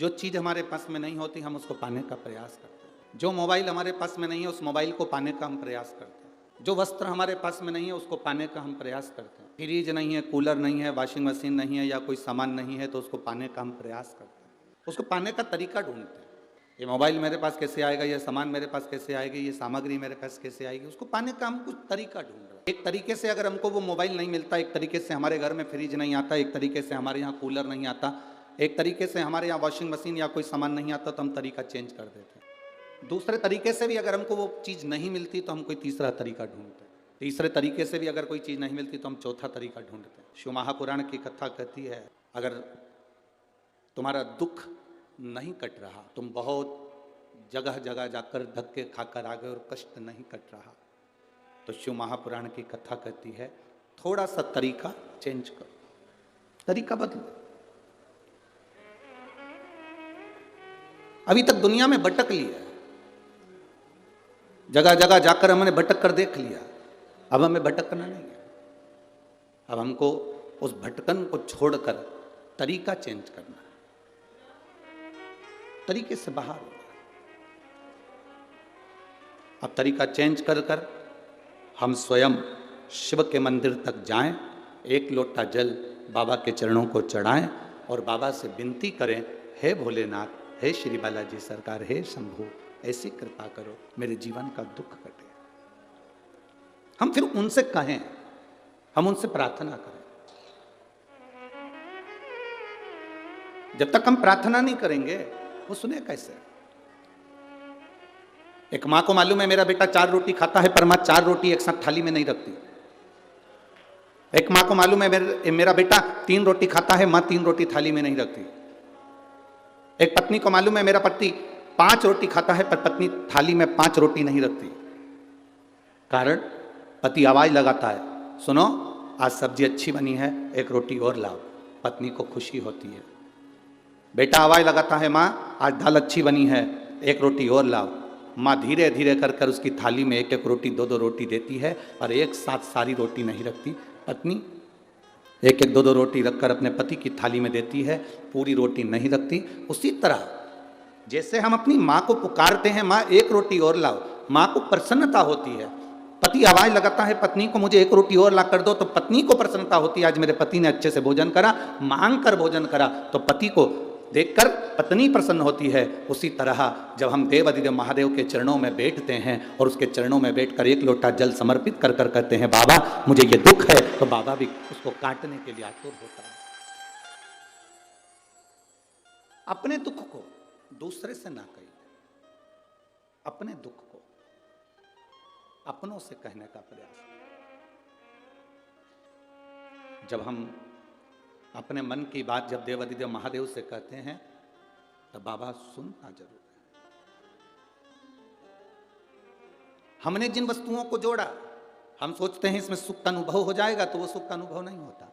जो चीज़ हमारे पास में नहीं होती हम उसको पाने का प्रयास करते हैं। जो मोबाइल हमारे पास में नहीं है उस मोबाइल को पाने का हम प्रयास करते हैं। जो वस्त्र हमारे पास में नहीं है उसको पाने का हम प्रयास करते हैं। फ्रिज नहीं है, कूलर नहीं है, वॉशिंग मशीन नहीं है या कोई सामान नहीं है तो उसको पाने का हम प्रयास करते हैं। उसको पाने का तरीका ढूंढते हैं। ये मोबाइल मेरे पास कैसे आएगा, ये सामान मेरे पास कैसे आएगी, ये सामग्री मेरे पास कैसे आएगी, उसको पाने का हम कुछ तरीका ढूंढ रहे हैं। एक तरीके से अगर हमको वो मोबाइल नहीं मिलता, एक तरीके से हमारे घर में फ्रिज नहीं आता, एक तरीके से हमारे यहाँ कूलर नहीं आता, एक तरीके से हमारे यहाँ वॉशिंग मशीन या कोई सामान नहीं आता तो हम तरीका चेंज कर देते हैं। दूसरे तरीके से भी अगर हमको वो चीज़ नहीं मिलती तो हम कोई तीसरा तरीका ढूंढते हैं। तीसरे तरीके से भी अगर कोई चीज़ नहीं मिलती तो हम चौथा तरीका ढूंढते हैं। शिव महापुराण की कथा कहती है, अगर तुम्हारा दुख नहीं कट रहा, तुम बहुत जगह जगह जाकर धक्के खाकर आ गए और कष्ट नहीं कट रहा, तो शिव महापुराण की कथा कहती है थोड़ा सा तरीका चेंज करो, तरीका बदलो। अभी तक दुनिया में भटक लिया, जगह जगह जाकर हमने भटक कर देख लिया, अब हमें भटकना नहीं है। अब हमको उस भटकन को छोड़कर तरीका चेंज करना है, तरीके से बाहर हो। अब तरीका चेंज कर कर हम स्वयं शिव के मंदिर तक जाएं, एक लोटा जल बाबा के चरणों को चढ़ाएं और बाबा से विनती करें, हे भोलेनाथ, हे श्री बालाजी सरकार, हे शंभू, ऐसी कृपा करो मेरे जीवन का दुख कटे। हम फिर उनसे कहें, हम उनसे प्रार्थना करें। जब तक हम प्रार्थना नहीं करेंगे वो सुने कैसे? एक माँ को मालूम है मेरा बेटा 4 रोटी खाता है, पर माँ 4 रोटी एक साथ थाली में नहीं रखती। एक माँ को मालूम है मेरा बेटा 3 रोटी खाता है, माँ 3 रोटी थाली में नहीं रखती। एक पत्नी को मालूम है मेरा पति 5 रोटी खाता है, पर पत्नी थाली में 5 रोटी नहीं रखती। कारण पति आवाज लगाता है, सुनो आज सब्जी अच्छी बनी है, 1 रोटी और लाओ। पत्नी को खुशी होती है। बेटा आवाज लगाता है, माँ आज दाल अच्छी बनी है, 1 रोटी और लाओ। माँ धीरे धीरे कर कर उसकी थाली में 1-1 रोटी 2-2 रोटी देती है और एक साथ सारी रोटी नहीं रखती। पत्नी 1-1 2-2 रोटी रखकर अपने पति की थाली में देती है, पूरी रोटी नहीं रखती। उसी तरह जैसे हम अपनी माँ को पुकारते हैं, माँ 1 रोटी और लाओ, माँ को प्रसन्नता होती है। पति आवाज लगाता है पत्नी को, मुझे 1 रोटी और ला कर दो, तो पत्नी को प्रसन्नता होती है, आज मेरे पति ने अच्छे से भोजन करा, मांग कर भोजन करा, तो पति को देखकर पत्नी प्रसन्न होती है। उसी तरह जब हम देव अधिदेव महादेव के चरणों में बैठते हैं और उसके चरणों में बैठकर 1 लोटा जल समर्पित कर कर कहते हैं, बाबा मुझे ये दुख है, तो बाबा भी उसको काटने के लिए आतुर होता है। अपने दुख को दूसरे से ना कहिए, अपने दुख को अपनों से कहने का प्रयास। जब हम अपने मन की बात जब देव अधिदेव महादेव से कहते हैं तब बाबा सुनना जरूर है। हमने जिन वस्तुओं को जोड़ा, हम सोचते हैं इसमें सुख का अनुभव हो जाएगा, तो वो सुख का अनुभव नहीं होता।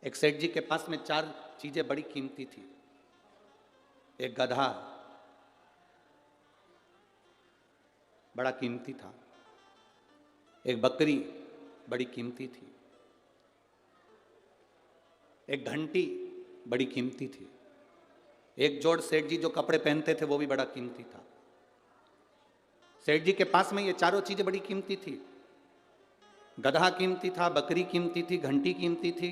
एक सेठ जी के पास में 4 चीजें बड़ी कीमती थी। एक गधा बड़ा कीमती था, एक बकरी बड़ी कीमती थी, एक घंटी बड़ी कीमती थी, एक जोड़ सेठ जी जो कपड़े पहनते थे वो भी बड़ा कीमती था। सेठ जी के पास में ये 4 चीजें बड़ी कीमती थी। गधा कीमती था, बकरी कीमती थी, घंटी कीमती थी,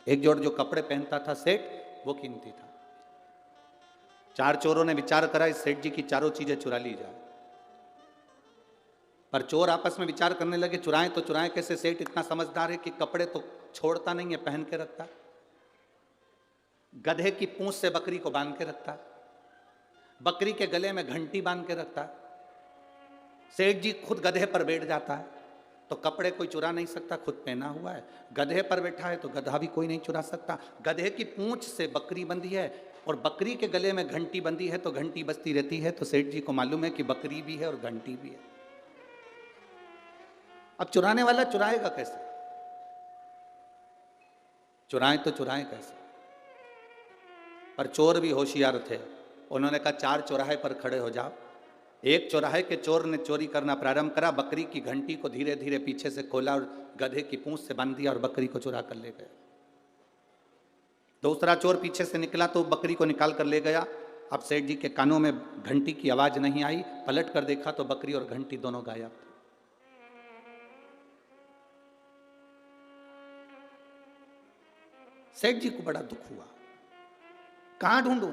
एक जोड़ जो कपड़े पहनता था सेठ वो कीमती था। 4 चोरों ने विचार करा इस सेठ जी की 4 चीजें चुरा ली जाए, पर चोर आपस में विचार करने लगे चुराएं तो चुराएं कैसे। सेठ इतना समझदार है कि कपड़े तो छोड़ता नहीं है, पहन के रखता। गधे की पूंछ से बकरी को बांध के रखता, बकरी के गले में घंटी बांध के रखता। सेठ जी खुद गधे पर बैठ जाता है तो कपड़े कोई चुरा नहीं सकता, खुद पहना हुआ है। गधे पर बैठा है तो गधा भी कोई नहीं चुरा सकता। गधे की पूंछ से बकरी बंधी है और बकरी के गले में घंटी बंधी है तो घंटी बजती रहती है। तो सेठ जी को मालूम है कि बकरी भी है और घंटी भी है। अब चुराने वाला चुराएगा कैसे? चुराएं तो चुराएं कैसे? पर चोर भी होशियार थे। उन्होंने कहा 4 चौराहे पर खड़े हो जाओ। एक चौराहे के चोर ने चोरी करना प्रारंभ करा, बकरी की घंटी को धीरे धीरे पीछे से खोला और गधे की पूंछ से बांध दिया और बकरी को चुरा कर ले गए। दूसरा चोर पीछे से निकला तो बकरी को निकाल कर ले गया। अब सेठ जी के कानों में घंटी की आवाज नहीं आई, पलट कर देखा तो बकरी और घंटी दोनों गायब थे। सेठ जी को बड़ा दुख हुआ, कहां ढूंढूं।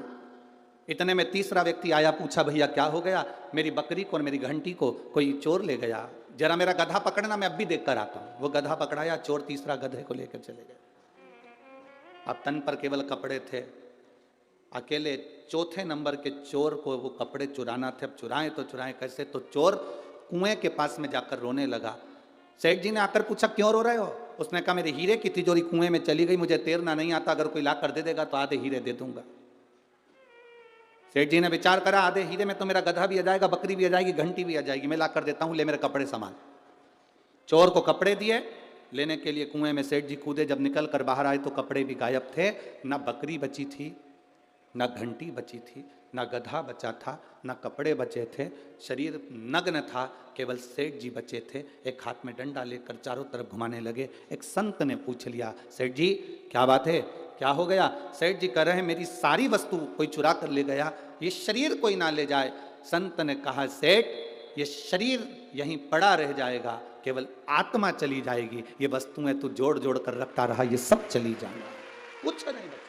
इतने में तीसरा व्यक्ति आया, पूछा भैया क्या हो गया? मेरी बकरी को और मेरी घंटी को कोई चोर ले गया, जरा मेरा गधा पकड़ना, मैं अब भी देख कर आता हूं। वो गधा पकड़ाया, चोर तीसरा गधे को लेकर चले गए। अब तन पर केवल कपड़े थे, अकेले चौथे नंबर के चोर को वो कपड़े चुराना थे। अब चुराएं तो चुराएं कैसे? तो चोर कुएं के पास में जाकर रोने लगा। सेठ जी ने आकर पूछा क्यों रो रहे हो? उसने कहा मेरे हीरे की तिजोरी कुएं में चली गई, मुझे तैरना नहीं आता, अगर कोई ला कर दे देगा तो आधे हीरे दे दूंगा। सेठ जी ने विचार करा, आधे हीरे में तो मेरा गधा भी आ जाएगा, बकरी भी आ जाएगी, घंटी भी आ जाएगी, मैं ला कर देता हूं, ले मेरे कपड़े संभाल। चोर को कपड़े दिए, लेने के लिए कुएं में सेठ जी कूदे। जब निकल कर बाहर आए तो कपड़े भी गायब थे, ना बकरी बची थी, ना घंटी बची थी, ना गधा बचा था, ना कपड़े बचे थे, शरीर नग्न था, केवल सेठ जी बचे थे। एक हाथ में डंडा लेकर चारों तरफ घुमाने लगे। एक संत ने पूछ लिया, सेठ जी क्या बात है, क्या हो गया? सेठ जी कह रहे हैं मेरी सारी वस्तु कोई चुरा कर ले गया, ये शरीर कोई ना ले जाए। संत ने कहा, सेठ ये शरीर यहीं पड़ा रह जाएगा, केवल आत्मा चली जाएगी, ये वस्तुएं तू जोड़ जोड़ कर रखता रहा, ये सब चली जाएगा, कुछ नहीं बचा।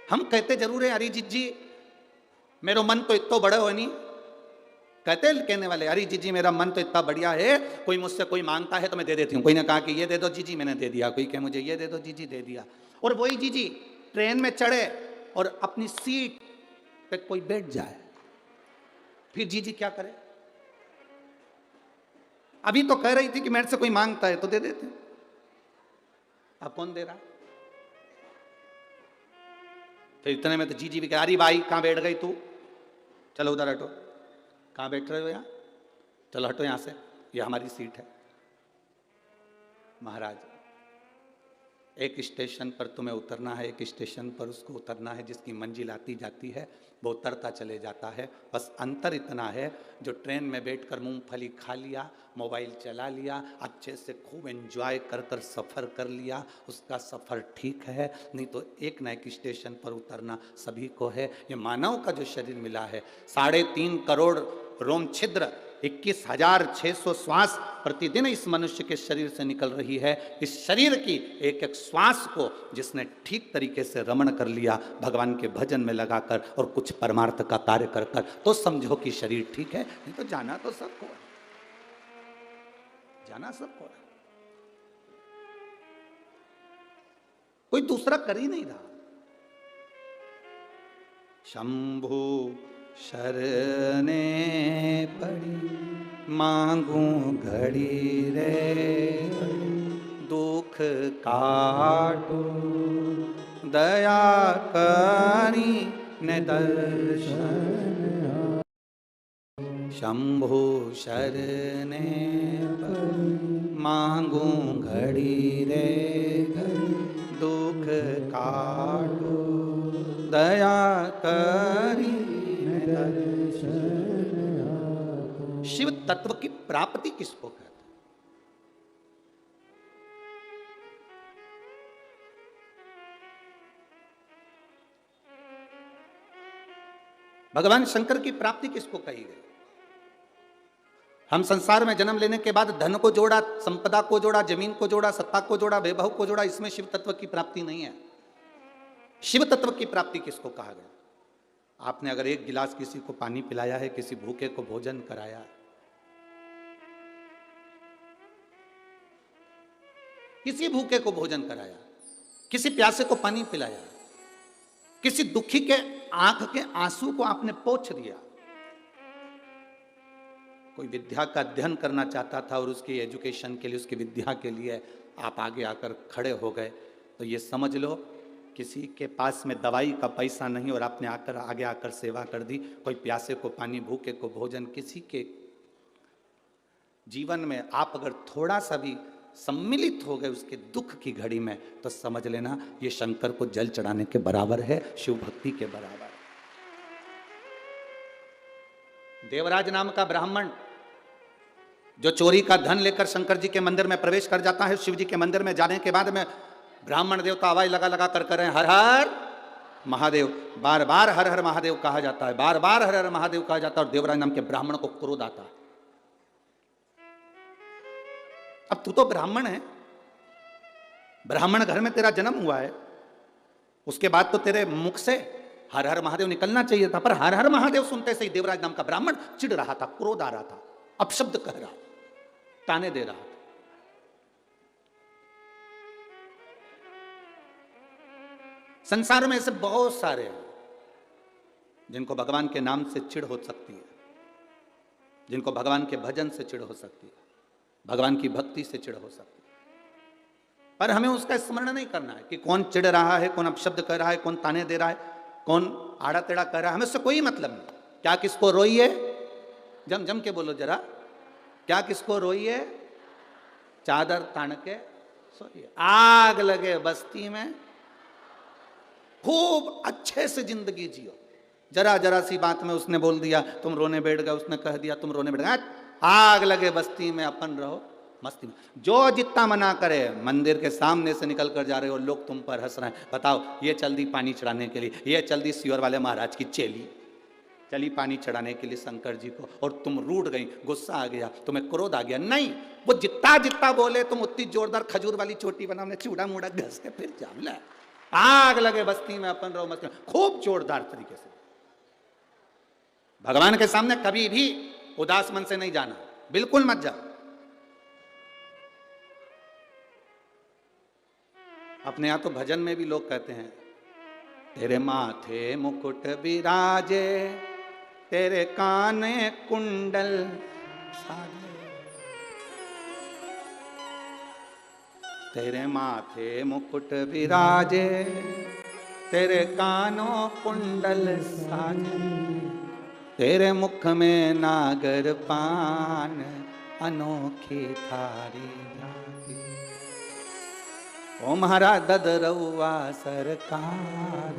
हम कहते जरूर है, अरिजीत जी मेरा मन तो इतना बड़ा हो नहीं, कहते कहने वाले, अरिजीत जी मेरा मन तो इतना बढ़िया है, कोई मुझसे कोई मांगता है तो मैं दे देती हूँ। कोई ने कहा कि ये दे दो जीजी, मैंने दे दिया। कोई कहे मुझे ये दे दो जीजी, दे दिया। और वही जीजी ट्रेन में चढ़े और अपनी सीट पे कोई बैठ जाए, फिर जीजी क्या करे? अभी तो कह रही थी कि मेरे से कोई मांगता है तो दे देते, अब कौन दे रहा? तो इतने में तो जीजी भी कह, अरे भाई कहाँ बैठ गई तू, चलो उधर हटो। कहाँ बैठ रहे हो? यहाँ, चलो हटो यहाँ से, ये हमारी सीट है। महाराज एक स्टेशन पर तुम्हें उतरना है, एक स्टेशन पर उसको उतरना है, जिसकी मंजिल आती जाती है वो उतरता चले जाता है। बस अंतर इतना है, जो ट्रेन में बैठकर मूंगफली खा लिया, मोबाइल चला लिया, अच्छे से खूब एंजॉय कर कर सफ़र कर लिया, उसका सफ़र ठीक है। नहीं तो एक न एक स्टेशन पर उतरना सभी को है। ये मानव का जो शरीर मिला है, 3.5 करोड़ रोम छिद्र, 21,600 श्वास प्रतिदिन इस मनुष्य के शरीर से निकल रही है। इस शरीर की एक एक श्वास को जिसने ठीक तरीके से रमण कर लिया, भगवान के भजन में लगाकर और कुछ परमार्थ का कार्य कर कर, तो समझो कि शरीर ठीक है। नहीं तो जाना तो सबको है, जाना सबको है, कोई दूसरा कर ही नहीं रहा। शंभु शरणे पड़ी मांगू घड़ी रे, दुख काटो दया करी ने दर्शन। शंभु शरणे पड़ी मांगू घड़ी रे, दुख काटो दया करी। शिव तत्व की प्राप्ति किसको कहते हैं? भगवान शंकर की प्राप्ति किसको कही गई? हम संसार में जन्म लेने के बाद धन को जोड़ा, संपदा को जोड़ा, जमीन को जोड़ा, सत्ता को जोड़ा, वैभव को जोड़ा, इसमें शिव तत्व की प्राप्ति नहीं है। शिव तत्व की प्राप्ति किसको कहा गया? आपने अगर एक गिलास किसी को पानी पिलाया है, किसी भूखे को भोजन कराया, किसी भूखे को भोजन कराया, किसी प्यासे को पानी पिलाया, किसी दुखी के आंख के आंसू को आपने पोंछ दिया, कोई विद्या का अध्ययन करना चाहता था और उसकी एजुकेशन के लिए, उसकी विद्या के लिए आप आगे आकर खड़े हो गए, तो ये समझ लो किसी के पास में दवाई का पैसा नहीं और आपने आकर आगे आकर सेवा कर दी। कोई प्यासे को पानी, भूखे को भोजन, किसी के जीवन में आप अगर थोड़ा सा भी सम्मिलित हो गए उसके दुख की घड़ी में, तो समझ लेना ये शंकर को जल चढ़ाने के बराबर है, शिव भक्ति के बराबर। देवराज नाम का ब्राह्मण जो चोरी का धन लेकर शंकर जी के मंदिर में प्रवेश कर जाता है, शिव जी के मंदिर में जाने के बाद में ब्राह्मण देवता आवाज लगा लगा कर रहे हैं, हर हर महादेव। बार बार हर हर महादेव कहा जाता है, बार बार हर हर महादेव कहा जाता है, और देवराज नाम के ब्राह्मण को क्रोध आता है। अब तू तो ब्राह्मण है, ब्राह्मण घर में तेरा जन्म हुआ है, उसके बाद तो तेरे मुख से हर हर महादेव निकलना चाहिए था, पर हर हर महादेव सुनते से ही देवराज नाम का ब्राह्मण चिढ़ रहा था, क्रोध आ रहा था, अपशब्द कह रहा, ताने दे रहा था। संसार में ऐसे बहुत सारे हैं जिनको भगवान के नाम से चिढ़ हो सकती है, जिनको भगवान के भजन से चिढ़ हो सकती है, भगवान की भक्ति से चिढ़ हो सकती है, पर हमें उसका स्मरण नहीं करना है कि कौन चिढ़ रहा है, कौन अपशब्द कर रहा है, कौन ताने दे रहा है, कौन आड़ा टेढ़ा कर रहा है, हमें उससे कोई मतलब नहीं। क्या किसको रोइए, जम जम के बोलो जरा, क्या किसको रोइए, चादर तान के सोइए। आग लगे बस्ती में, खूब अच्छे से जिंदगी जियो, जरा जरा सी बात में उसने बोल दिया तुम रोने बैठ गए, उसने कह दिया तुम रोने बैठ गए, आग लगे बस्ती में, अपन रहो मस्ती में। जो जितना मना करे, मंदिर के सामने से निकल कर जा रहे हो, लोग तुम पर हंस रहे हैं, बताओ ये चल दी पानी चढ़ाने के लिए, ये चल दी सियोर वाले महाराज की चेली, चली पानी चढ़ाने के लिए शंकर जी को, और तुम रूठ गई, गुस्सा आ गया, तुम्हें क्रोध आ गया। नहीं, वो जितना जितना बोले तुम उतनी जोरदार खजूर वाली चोटी बनाओ, चूड़ा मूड़ा घस के फिर जाम ला, आग लगे बस्ती में, अपन रहो मस्ती में, खूब जोरदार तरीके से। भगवान के सामने कभी भी उदास मन से नहीं जाना, बिल्कुल मत जाओ। अपने यहां तो भजन में भी लोग कहते हैं, तेरे माथे मुकुट विराजे, तेरे काने कुंडल साजे, तेरे माथे मुकुट विराजे, तेरे कानों कुंडल साजे, तेरे मुख में नागर पान, अनोखी थारी झांकी, ओ महाराज ददरउआ सरकार,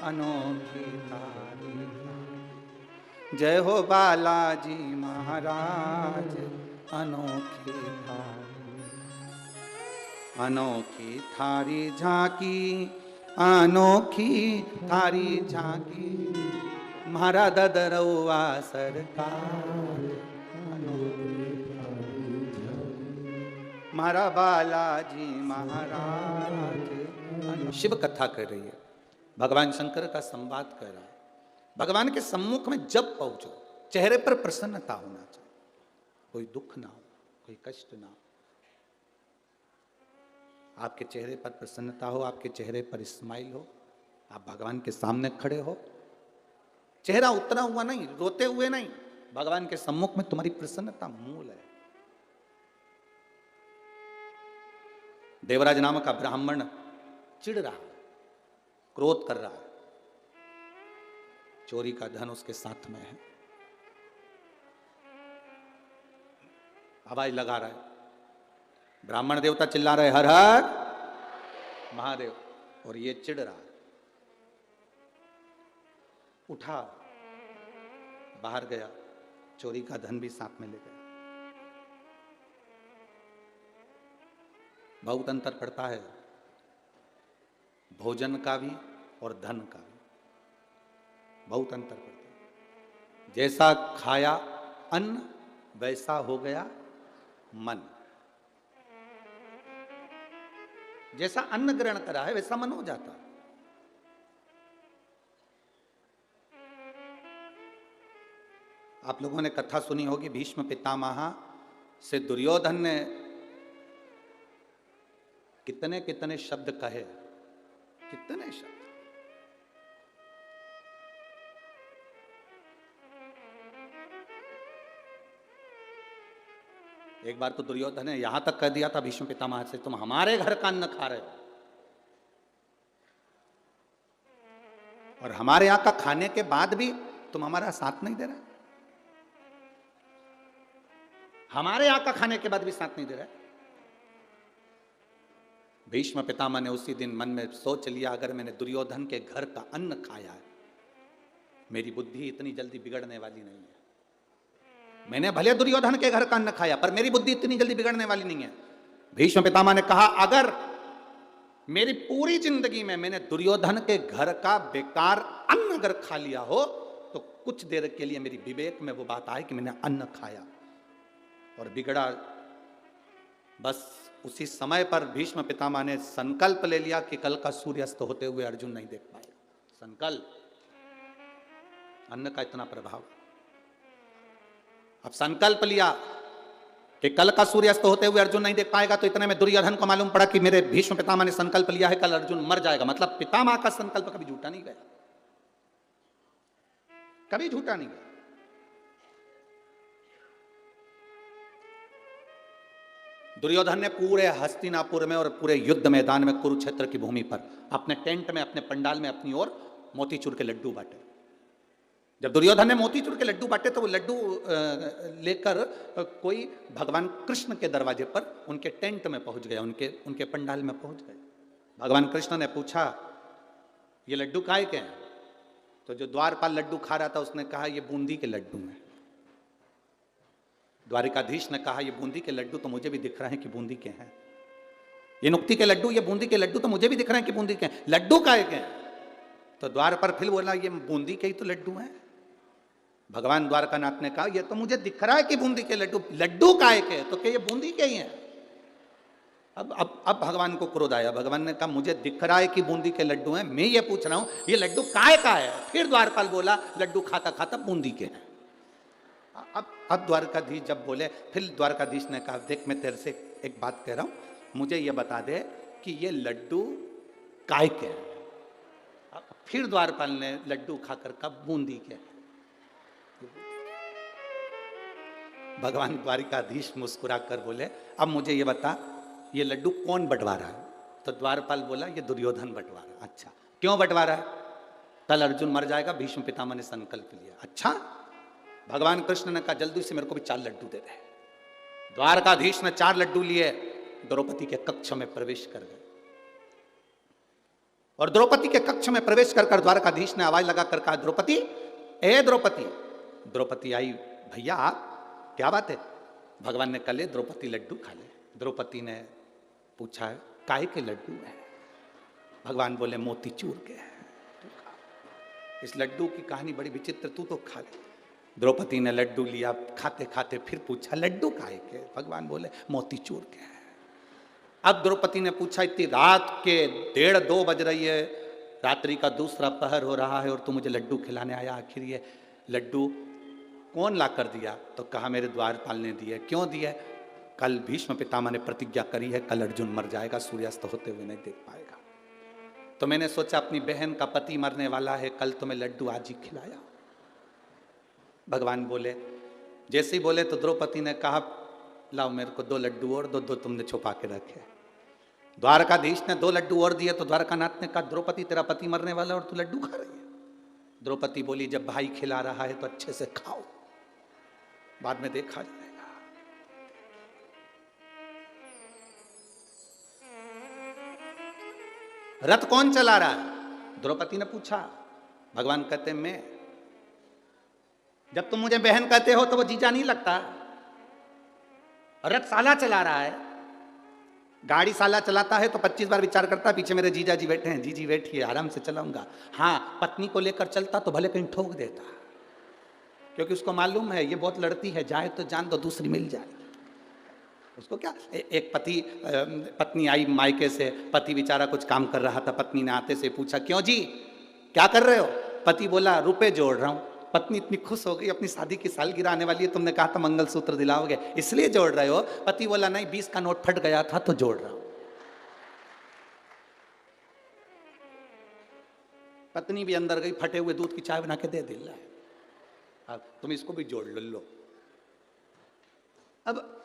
अनोखी थारी झांकी, जय हो बालाजी महाराज, अनोखी थारी, अनोखी थारी झांकी, अनोखी थारी झांकी, महारा ददरउआ सरकार, महारा बालाजी महाराज। शिव कथा कर रही है, भगवान शंकर का संवाद कर रहा है। भगवान के सम्मुख में जब पहुंचो, चेहरे पर प्रसन्नता होना चाहिए, कोई दुख ना हो, कोई कष्ट ना हो, आपके चेहरे पर प्रसन्नता हो, आपके चेहरे पर स्माइल हो, आप भगवान के सामने खड़े हो, चेहरा उतरा हुआ नहीं, रोते हुए नहीं, भगवान के सम्मुख में तुम्हारी प्रसन्नता मूल है। देवराज नाम का ब्राह्मण चिढ़ रहा है, क्रोध कर रहा है, चोरी का धन उसके साथ में है, आवाज लगा रहा है, ब्राह्मण देवता चिल्ला रहे हर हर महादेव, और ये चिढ़ रहा है। उठा, बाहर गया, चोरी का धन भी साथ में ले गया। बहुत अंतर पड़ता है भोजन का भी और धन का भी, बहुत अंतर पड़ता है। जैसा खाया अन्न वैसा हो गया मन, जैसा अन्न ग्रहण करा है वैसा मन हो जाता है। आप लोगों ने कथा सुनी होगी, भीष्म पितामह से दुर्योधन ने कितने कितने शब्द कहे, कितने शब्द। एक बार तो दुर्योधन ने यहां तक कह दिया था भीष्म पितामह से, तुम हमारे घर का अन्न खा रहे हो, और हमारे यहां का खाने के बाद भी तुम हमारा साथ नहीं दे रहे, हमारे यहां का खाने के बाद भी साथ नहीं दे रहे। भीष्म पितामह ने उसी दिन मन में सोच लिया, अगर मैंने दुर्योधन के घर का अन्न खाया है, मेरी बुद्धि इतनी जल्दी बिगड़ने वाली नहीं है, मैंने भले दुर्योधन के घर का अन्न खाया, पर मेरी बुद्धि इतनी जल्दी बिगड़ने वाली नहीं है। भीष्म पितामह ने कहा, अगर मेरी पूरी जिंदगी में मैंने दुर्योधन के घर का बेकार अन्न अगर खा लिया हो, तो कुछ देर के लिए मेरी विवेक में वो बात आए कि मैंने अन्न खाया और बिगड़ा। बस उसी समय पर भीष्म पितामह ने संकल्प ले लिया कि कल का सूर्यास्त होते हुए अर्जुन नहीं देख पाएगा। संकल्प, अन्न का इतना प्रभाव। अब संकल्प लिया कि कल का सूर्यास्त होते हुए अर्जुन नहीं देख पाएगा, तो इतने में दुर्योधन को मालूम पड़ा कि मेरे भीष्म पितामह ने संकल्प लिया है कल अर्जुन मर जाएगा। मतलब पितामह का संकल्प कभी झूठा नहीं गया, कभी झूठा नहीं गया। दुर्योधन ने पूरे हस्तिनापुर में और पूरे युद्ध मैदान में कुरुक्षेत्र की भूमि पर अपने टेंट में, अपने पंडाल में अपनी ओर मोतीचूर के लड्डू बांटे। जब दुर्योधन ने मोतीचूर के लड्डू बांटे तो वो लड्डू लेकर कोई भगवान कृष्ण के दरवाजे पर उनके टेंट में पहुंच गया, उनके पंडाल में पहुंच गए। भगवान कृष्ण ने पूछा, ये लड्डू काहे के हैं? तो जो द्वारपाल लड्डू खा रहा था उसने कहा, ये बूंदी के लड्डू हैं। द्वारिकाधीश ने कहा, ये बूंदी के लड्डू तो मुझे भी दिख रहे हैं कि बूंदी के हैं। ये नुक्ती के लड्डू, ये बूंदी के लड्डू तो मुझे भी दिख रहे हैं कि बूंदी के हैं। लड्डू काहे के हैं? तो द्वार पर फिर बोला, ये बूंदी के ही तो लड्डू हैं। भगवान द्वारकानाथ ने कहा, ये तो मुझे दिख रहा है कि बूंदी के लड्डू, लड्डू काहे के? तो क्या ये बूंदी के ही हैं? अब भगवान को क्रोध आया। भगवान ने कहा, मुझे दिख रहा है कि बूंदी के लड्डू हैं, मैं ये पूछ रहा हूं ये लड्डू काहे का है? फिर द्वारपाल बोला, लड्डू खाता खाता बूंदी के हैं। अब द्वारकाधीश जब बोले, फिर द्वारकाधीश ने कहा, देख मैं तेरे से एक बात कह रहा हूं, मुझे ये बता दे कि ये लड्डू काय के हैं। फिर द्वारपाल ने लड्डू खाकर कहा, बूंदी के। भगवान द्वारिकाधीश मुस्कुरा कर बोले, अब मुझे ये बता, ये लड्डू कौन बंटवा रहा है? तो द्वारपाल बोला, ये दुर्योधन बंटवा रहा है। अच्छा, क्यों बंटवा रहा है? कल अर्जुन मर जाएगा, भीष्म पितामह ने संकल्प लिया। अच्छा, भगवान कृष्ण ने कहा, जल्दी से मेरे को भी 4 लड्डू दे दे। द्वारकाधीश ने 4 लड्डू लिए, द्रौपदी के कक्ष में प्रवेश कर गए। और द्रौपदी के कक्ष में प्रवेश कर द्वारकाधीश ने आवाज लगाकर कहा, द्रौपदी, ए द्रौपदी। द्रौपदी आई, भैया आप, क्या बात है? भगवान ने कहा, ले द्रौपदी लड्डू खा ले। द्रौपदी ने पूछा, काय के लड्डू है? भगवान बोले, मोतीचूर के हैं, तू खा। इस लड्डू की कहानी बड़ी विचित्र, तू तो खा ले। द्रौपदी ने लड्डू लिया, खाते खाते फिर पूछा, लड्डू काहे के? भगवान बोले, मोतीचूर के हैं। अब द्रौपदी ने पूछा, इतनी रात के 1:30-2 बज रही है, रात्रि का दूसरा पहर हो रहा है और तू मुझे लड्डू खिलाने आया, आखिर ये लड्डू कौन ला कर दिया? तो कहा, मेरे द्वारपाल ने दिए। क्यों दिए? कल भीष्म पितामह ने प्रतिज्ञा करी है, कल अर्जुन मर जाएगा, सूर्यास्त होते हुए नहीं देख पाएगा। तो मैंने सोचा, अपनी बहन का पति मरने वाला है, कल तो मैं लड्डू आज ही खिलाया। भगवान बोले, जैसे ही बोले तो द्रौपदी ने कहा, लाओ मेरे को 2 लड्डू और दो तुमने छुपा के रखे। द्वारकाधीश ने 2 लड्डू और दिए तो द्वारकानाथ ने कहा, द्रौपदी तेरा पति मरने वाला और तू लड्डू खा रही है? द्रौपदी बोली, जब भाई खिला रहा है तो अच्छे से खाओ, बाद में देखा जाएगा। रथ कौन चला रहा है? द्रौपदी ने पूछा। भगवान कहते, मैं। जब तुम मुझे बहन कहते हो तो वो जीजा नहीं लगता। रथ साला चला रहा है। गाड़ी साला चलाता है तो 25 बार विचार करता है, पीछे मेरे जीजा जी बैठे हैं, जीजी बैठिए, आराम से चलाऊंगा। हाँ, पत्नी को लेकर चलता तो भले कहीं ठोक देता, क्योंकि उसको मालूम है ये बहुत लड़ती है, जाए तो जान दो, दूसरी मिल जाए। उसको क्या, एक पत्नी आई मायके से, पति बेचारा कुछ काम कर रहा था, पत्नी ने आते से पूछा, क्यों जी क्या कर रहे हो? पति बोला, रुपए जोड़ रहा हूं। पत्नी इतनी खुश हो गई, अपनी शादी की सालगिरह आने वाली है, तुमने कहा था मंगलसूत्र दिलाओगे, इसलिए जोड़ रहे हो? पति बोला, नहीं, 20 का नोट फट गया था तो जोड़ रहा हूं। पत्नी भी अंदर गई, फटे हुए दूध की चाय बना के दे दिला है, अब तुम इसको भी जोड़ लो। अब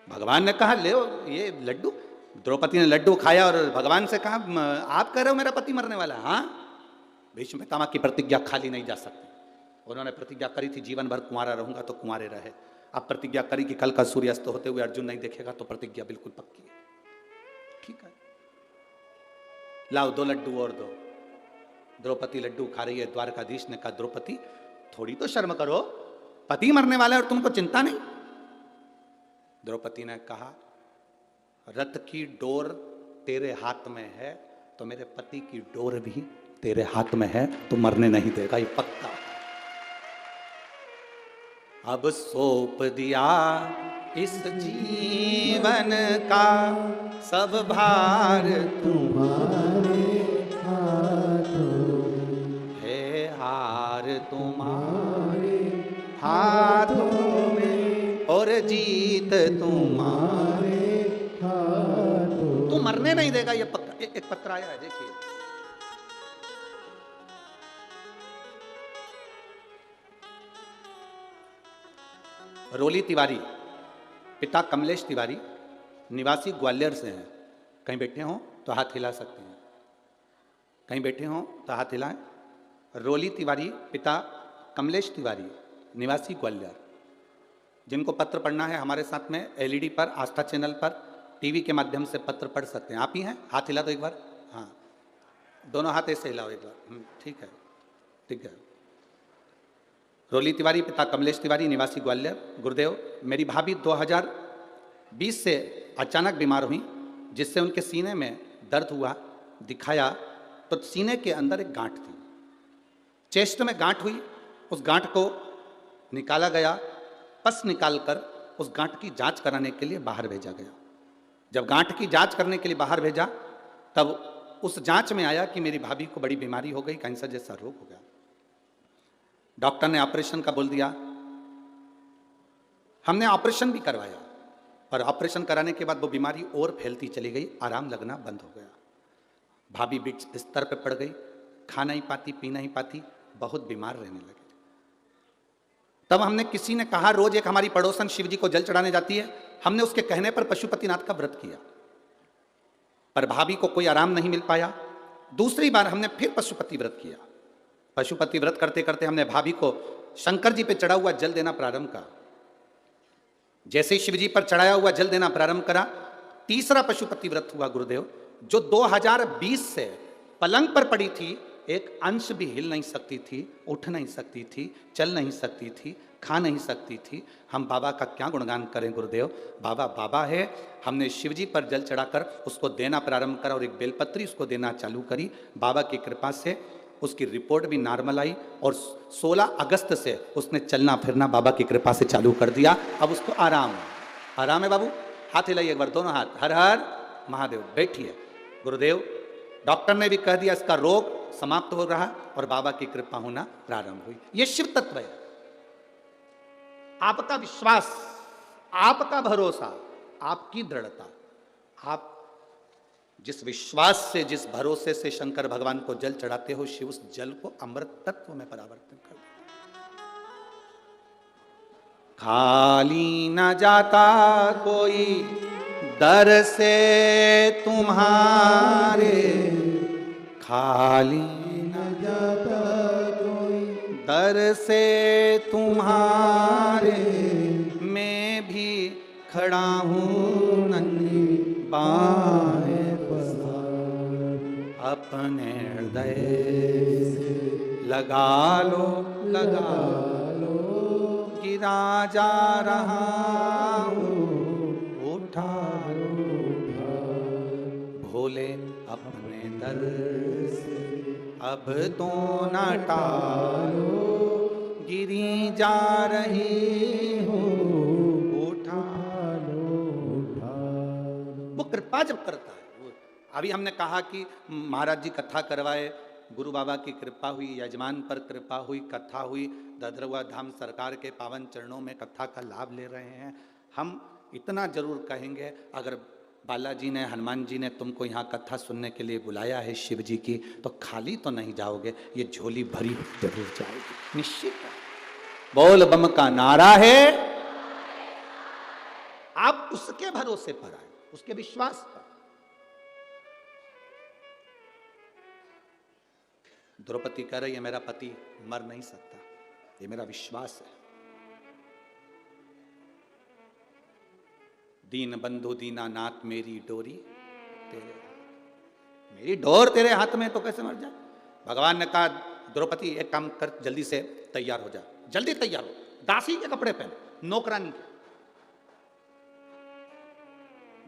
भगवान ने कहा, ले ये लड्डू। द्रौपदी ने लड्डू खाया और भगवान से कहा, आप कह रहे हो मेरा पति मरने वाला है? हाँ, भीष्म पितामह की प्रतिज्ञा खाली नहीं जा सकती। उन्होंने प्रतिज्ञा करी थी, जीवन भर कुंवारा रहूंगा, तो कुंवारे रहे। अब प्रतिज्ञा करी कि कल का सूर्यास्त होते हुए अर्जुन नहीं देखेगा, तो प्रतिज्ञा बिल्कुल पक्की है। ठीक है, लाओ 2 लड्डू और दो। द्रौपदी लड्डू खा रही है। द्वारकाधीश ने कहा, द्रौपदी थोड़ी तो शर्म करो, पति मरने वाला है और तुमको चिंता नहीं। द्रौपदी ने कहा, रथ की डोर तेरे हाथ में है तो मेरे पति की डोर भी तेरे हाथ में है, तो मरने नहीं देगा, ये पक्का। अब सौंप दिया इस जीवन का सब भार तुम्हारे हाथों, है हार तुम्हारे हाथों में और जीत तुम्हारे हाथों। तू मरने नहीं देगा, ये पक्का। एक पत्र आया है, देखिए। रोली तिवारी, पिता कमलेश तिवारी, निवासी ग्वालियर से हैं। कहीं बैठे हों तो हाथ हिला सकते हैं, कहीं बैठे हों तो हाथ हिलाएं। रोली तिवारी, पिता कमलेश तिवारी, निवासी ग्वालियर। जिनको पत्र पढ़ना है हमारे साथ में एलईडी पर, आस्था चैनल पर, टीवी के माध्यम से पत्र पढ़ सकते हैं। आप ही हैं? हाथ हिला दो एक बार। हाँ, दोनों हाथ ऐसे हिलाओ एक बार। ठीक है, ठीक है। रोली तिवारी, पिता कमलेश तिवारी, निवासी ग्वालियर। गुरुदेव, मेरी भाभी 2020 से अचानक बीमार हुई, जिससे उनके सीने में दर्द हुआ। दिखाया तो सीने के अंदर एक गांठ थी, चेस्ट में गांठ हुई। उस गांठ को निकाला गया, पस निकालकर उस गांठ की जांच कराने के लिए बाहर भेजा गया। जब गांठ की जांच करने के लिए बाहर भेजा, तब उस जांच में आया कि मेरी भाभी को बड़ी बीमारी हो गई, कैंसर जैसा रोग हो गया। डॉक्टर ने ऑपरेशन का बोल दिया। हमने ऑपरेशन भी करवाया, पर ऑपरेशन कराने के बाद वो बीमारी और फैलती चली गई, आराम लगना बंद हो गया। भाभी बिस्तर पे पड़ गई, खा नहीं पाती, पी नहीं पाती, बहुत बीमार रहने लगी। तब हमने, किसी ने कहा, रोज एक हमारी पड़ोसन शिव जी को जल चढ़ाने जाती है, हमने उसके कहने पर पशुपतिनाथ का व्रत किया, पर भाभी को कोई आराम नहीं मिल पाया। दूसरी बार हमने फिर पशुपति व्रत किया। पशुपति व्रत करते करते हमने भाभी को शंकर जी पे चढ़ा हुआ जल देना प्रारंभ करा। जैसे ही शिव जी पर चढ़ाया हुआ जल देना प्रारंभ करा, तीसरा पशुपति व्रत हुआ गुरुदेव, जो 2020 से पलंग पर पड़ी थी, एक अंश भी हिल नहीं सकती थी, उठ नहीं सकती थी, चल नहीं सकती थी, खा नहीं सकती थी। हम बाबा का क्या गुणगान करें गुरुदेव, बाबा बाबा है। हमने शिव जी पर जल चढ़ाकर उसको देना प्रारंभ करा और एक बेलपत्री उसको देना चालू करी। बाबा की कृपा से उसकी रिपोर्ट भी नॉर्मल आई और 16 अगस्त से उसने चलना फिरना बाबा की कृपा से चालू कर दिया। अब उसको आराम है। आराम है बाबू, हाथ हिलाइए एक बार, दोनों हाथ। हर हर महादेव। बैठिए। गुरुदेव, डॉक्टर ने भी कह दिया इसका रोग समाप्त हो रहा और बाबा की कृपा होना प्रारंभ हुई। यह शिव तत्व है। आपका विश्वास, आपका भरोसा, आपकी दृढ़ता, आप जिस विश्वास से, जिस भरोसे से शंकर भगवान को जल चढ़ाते हो, शिव उस जल को अमृत तत्व में परिवर्तन कर देते। खाली न जाता कोई दर से तुम्हारे, खाली न जाता कोई दर से तुम्हारे, मैं भी खड़ा हूँ नंगी बाएं अपने हृदय से लगा लो, लगा लो, गिरा जा रहा हूँ, उठा लो, भोले अपने दर से अब तो न टालो, गिरी जा रही हूँ, उठा लो, वो कृपा जब करता है। अभी हमने कहा कि महाराज जी कथा करवाए, गुरु बाबा की कृपा हुई, यजमान पर कृपा हुई, कथा हुई, ददरवा धाम सरकार के पावन चरणों में कथा का लाभ ले रहे हैं। हम इतना जरूर कहेंगे, अगर बालाजी ने, हनुमान जी ने तुमको यहाँ कथा सुनने के लिए बुलाया है शिव जी की, तो खाली तो नहीं जाओगे, ये झोली भरी जरूर जाओगे, निश्चित। बोल बम का नारा है, आप उसके भरोसे पर आए, उसके विश्वास पर। द्रौपदी कह रही है, मेरा पति मर नहीं सकता, ये मेरा विश्वास है। दीन बंधु दीना नाथ, मेरी डोरी तेरे, मेरी डोर तेरे हाथ में, तो कैसे मर जाए। भगवान ने कहा, द्रौपदी एक काम कर, जल्दी से तैयार हो जा, जल्दी तैयार हो, दासी के कपड़े पहन, नौकरानी के,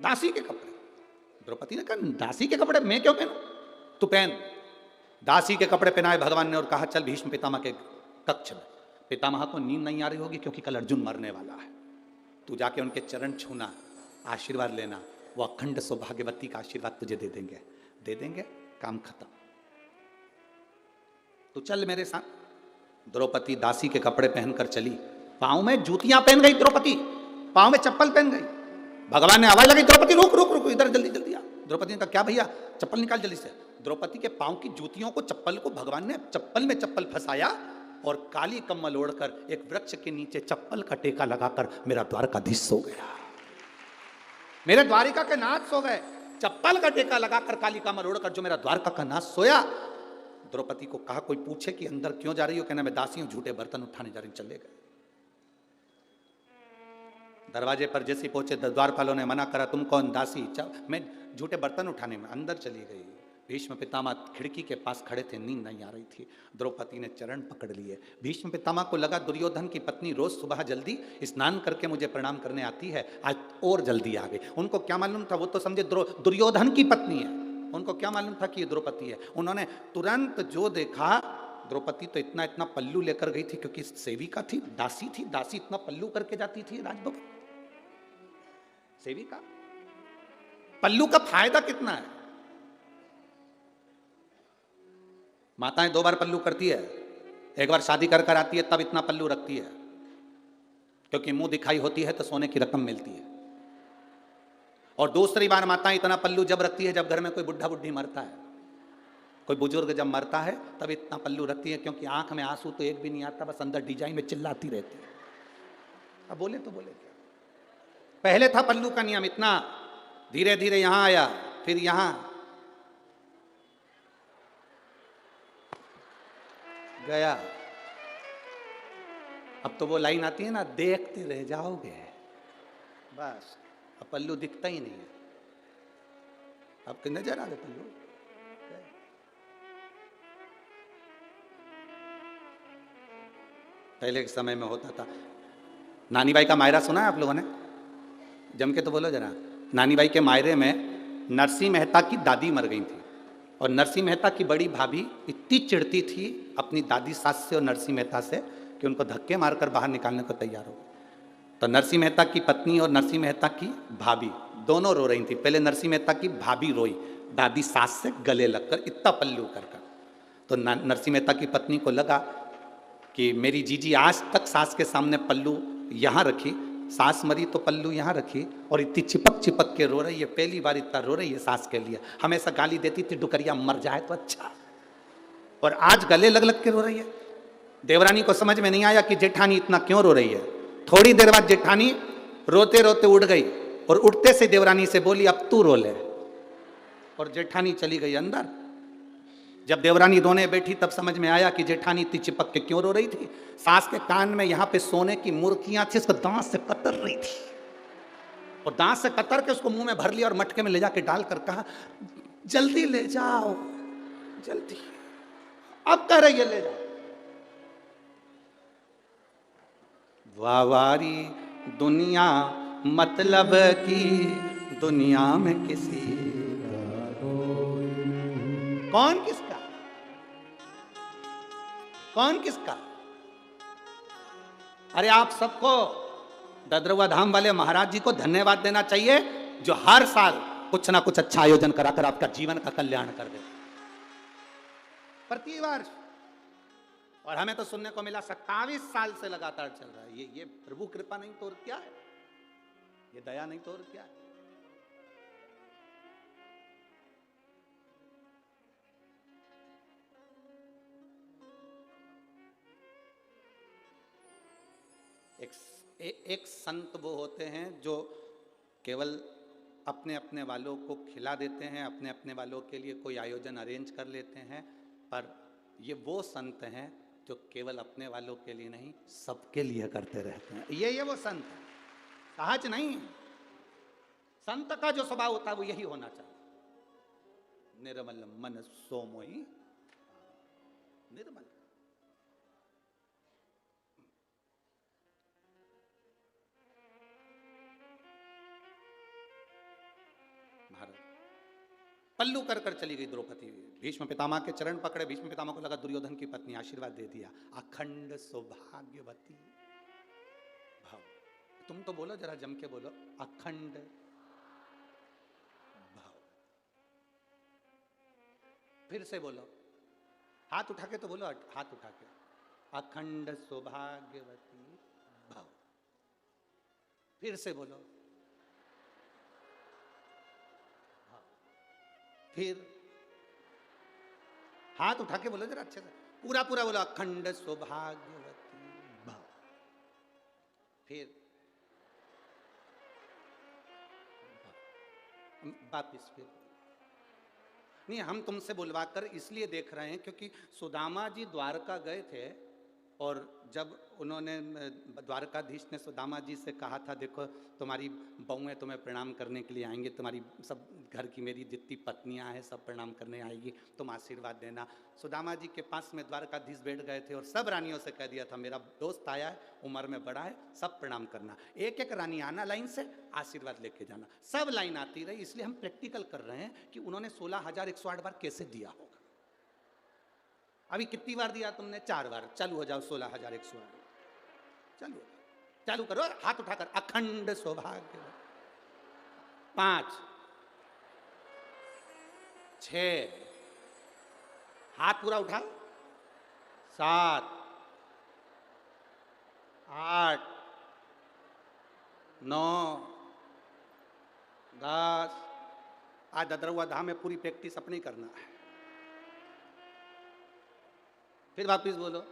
दासी के कपड़े। द्रौपदी ने कहा दासी के कपड़े मैं क्यों पहनूं, तू पहन। दासी के कपड़े पहनाए भगवान ने और कहा चल भीष्म पितामह के कक्ष में। पितामह को नींद नहीं आ रही होगी क्योंकि कल अर्जुन मरने वाला है, तू जाके उनके चरण छूना, आशीर्वाद लेना, वो अखंड सौभाग्यवती का आशीर्वाद तुझे दे देंगे, दे देंगे, काम खत्म। तो चल मेरे साथ। द्रौपदी दासी के कपड़े पहनकर चली, पांव में जूतियां पहन गई द्रौपदी, पांव में चप्पल पहन गई। भगवान ने आवाज लगी द्रौपदी रुक रुक रुक, इधर जल्दी जल्दी आ। द्रौपदी ने कहा क्या भैया, चप्पल निकाल जल्दी से। द्रौपदी के पांव की जूतियों को, चप्पल को भगवान ने चप्पल में चप्पल फंसाया और काली कम्बल ओढ़कर एक वृक्ष के नीचे चप्पल का टेका लगाकर मेरा द्वारकाधीश सो गया, मेरे द्वारिका के नाथ सो गए। चप्पल का टेका लगाकर काली कम्बल ओढ़कर जो मेरा द्वारका का नाथ सोया। द्रौपदी को कहा कोई पूछे कि अंदर क्यों जा रही हो, कहना मैं दासी हूं, झूठे बर्तन उठाने जा रही, चले गए। दरवाजे पर जैसे पहुंचे द्वारपालों ने मना करा, तुम कौन, दासी, मैं झूठे बर्तन उठाने में। अंदर चली गई। भीष्म पितामह खिड़की के पास खड़े थे, नींद नहीं आ रही थी। द्रौपदी ने चरण पकड़ लिए। भीष्म पितामह को लगा दुर्योधन की पत्नी रोज सुबह जल्दी स्नान करके मुझे प्रणाम करने आती है, आज और जल्दी आ गई। उनको क्या मालूम था, वो तो समझे दुर्योधन की पत्नी है, उनको क्या मालूम था कि ये द्रौपदी है। उन्होंने तुरंत जो देखा, द्रौपदी तो इतना इतना पल्लू लेकर गई थी क्योंकि सेविका थी, दासी थी, दासी इतना पल्लू करके जाती थी राजभवन। सेविका पल्लू का फायदा कितना है, माताएं 2 बार पल्लू करती है, एक बार शादी कर कर आती है तब इतना पल्लू रखती है क्योंकि मुंह दिखाई होती है तो सोने की रकम मिलती है, और दूसरी बार माताएं इतना पल्लू जब रखती है जब घर में कोई बुढ़ा बुढ़ी मरता है, कोई बुजुर्ग जब मरता है तब इतना पल्लू रखती है क्योंकि आंख में आंसू तो एक भी नहीं आता, बस अंदर डिजाइन में चिल्लाती रहती है। अब बोले तो बोले क्या, पहले था पल्लू का नियम इतना, धीरे धीरे यहां आया, फिर यहां गया। अब तो वो लाइन आती है ना, देखते रह जाओगे, बस अब पल्लू दिखता ही नहीं है। आपके नजर आ गए पल्लू। पहले के समय में होता था, नानी बाई का मायरा सुना है आप लोगों ने, जम के तो बोलो जरा। नानी बाई के मायरे में नरसिंह मेहता की दादी मर गई थी और नरसिंह मेहता की बड़ी भाभी इतनी चिढ़ती थी अपनी दादी सास से और नरसिंह मेहता से कि उनको धक्के मारकर बाहर निकालने को तैयार हो गई। तो नरसिंह मेहता की पत्नी और नरसिंह मेहता की भाभी दोनों रो रही थी। पहले नरसिंह मेहता की भाभी रोई दादी सास से गले लगकर, इतना पल्लू कर। तो नरसिंह मेहता की पत्नी को लगा कि मेरी जीजी आज तक सास के सामने पल्लू यहाँ रखी, सास मरी तो पल्लू यहाँ रखी और इतनी चिपक चिपक के रो रही है, पहली बार इतना रो रही है सास के लिए। हमेशा गाली देती थी डुकरिया मर जाए तो अच्छा, और आज गले लग लग के रो रही है। देवरानी को समझ में नहीं आया कि जेठानी इतना क्यों रो रही है। थोड़ी देर बाद जेठानी रोते रोते उठ गई और उठते से देवरानी से बोली अब तू रो ले, और जेठानी चली गई अंदर। जब देवरानी रोने बैठी तब समझ में आया कि जेठानी इतनी चिपक के क्यों रो रही थी। सास के कान में यहाँ पे सोने की मुर्कियां थी, उसको दांत से कतर रही थी और दांत से कतर के उसको मुंह में भर लिया और मटके में ले जाके डालकर कहा जल्दी ले जाओ जल्दी। अब कह रही है ले जाओ। वावारी दुनिया मतलब की दुनिया में किसी कौन किसका, कौन किसका। अरे आप सबको ददरवा धाम वाले महाराज जी को धन्यवाद देना चाहिए जो हर साल कुछ ना कुछ अच्छा आयोजन कराकर आपका जीवन का कल्याण कर दे प्रति वर्ष। और हमें तो सुनने को मिला 27 साल से लगातार चल रहा है। ये प्रभु कृपा नहीं तो और क्या है, ये दया नहीं तो और क्या है। एक संत वो होते हैं जो केवल अपने अपने वालों को खिला देते हैं, अपने अपने वालों के लिए कोई आयोजन अरेंज कर लेते हैं, पर ये वो संत हैं जो केवल अपने वालों के लिए नहीं सबके लिए करते रहते हैं। ये वो संत है, सहज नहीं। संत का जो स्वभाव होता है वो यही होना चाहिए। निर्मल मन सो मोहि, निर्मल। पल्लू कर कर चली गई द्रौपदी। भीष्म पितामह के चरण पकड़े, भीष्म पितामह को लगा दुर्योधन की पत्नी, आशीर्वाद दे दिया, अखंड सौभाग्यवती भव। तुम तो बोलो, जरा जम के बोलो, अखंड भव। फिर से बोलो, हाथ उठा के तो बोलो, हाथ उठा के, अखंड सौभाग्यवती भव। फिर से बोलो, फिर हाथ उठा के बोलो जरा अच्छे से, पूरा पूरा बोलो, अखंड सौभाग्यवती भव। फिर वापिस, फिर नहीं, हम तुमसे बुलवा कर इसलिए देख रहे हैं क्योंकि सुदामा जी द्वारका गए थे, और जब उन्होंने, द्वारकाधीश ने सुदामा जी से कहा था, देखो तुम्हारी बहुएं तुम्हें प्रणाम करने के लिए आएंगे, तुम्हारी सब घर की मेरी जितनी पत्नियां हैं सब प्रणाम करने आएगी, तुम आशीर्वाद देना। सुदामा जी के पास में द्वारकाधीश बैठ गए थे और सब रानियों से कह दिया था, मेरा दोस्त आया है, उम्र में बड़ा है, सब प्रणाम करना। एक एक रानी आना लाइन से, आशीर्वाद लेके जाना। सब लाइन आती रही, इसलिए हम प्रैक्टिकल कर रहे हैं कि उन्होंने 16,108 बार कैसे दिया होगा। अभी कितनी बार दिया तुमने? 4 बार। चालू हो जाओ, 16,108 चालू चालू करो, हाथ उठाकर, अखंड सौभाग्य। 5 6, हाथ पूरा उठाओ, 7 8 9 10। आज ददरुआ धाम में पूरी प्रैक्टिस अपनी करना है। फिर वापिस बोलो,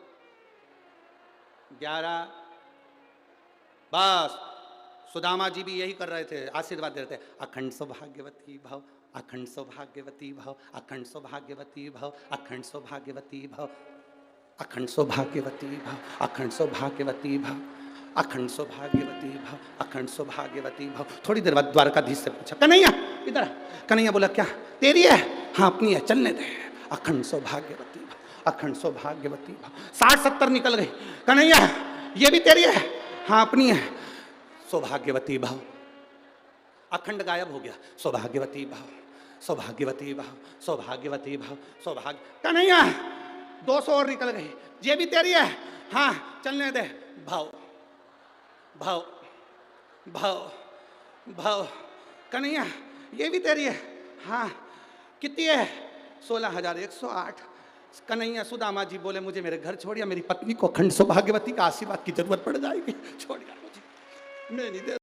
11। बस सुदामा जी भी यही कर रहे थे, आशीर्वाद दे रहे थे, अखंड सौभाग्यवती भव, अखंड सौभाग्यवती भव, अखंड सौभाग्यवती भव, अखंड सौभाग्यवती भव, अखंड सौभाग्यवती भव, अखंड सौभाग्यवती भव, अखंड सौभाग्यवती भव, अखंड सौभाग्यवती भव। थोड़ी देर बाद द्वारकाधीश से पूछा, कन्हैया इधर। कन्हैया बोला, क्या तेरी है? हाँ अपनी है, चलने दे। अखंड सौभाग्यवती भव, अखंड सौभाग्यवती भव। 60-70 निकल गई। कन्हैया ये भी तेरी है? हाँ अपनी है। सौभाग्यवती भव। अखंड गायब हो गया। सौभाग्यवती भव, सौभाग्यवती भव, सौभाग्यवती भव, सौभाग्य। कन्हैया 200 और निकल गई। ये भी तेरी है? हाँ चलने दे। भव भव भव भव। कन्हैया ये भी तेरी है? हाँ कितनी है? 16,108। कन्हैया, सुदामा जी बोले, मुझे मेरे घर छोड़िया, मेरी पत्नी को अखंड सौभाग्यवती का आशीर्वाद की जरूरत पड़ जाएगी, छोड़िया मुझे, मैं नहीं दे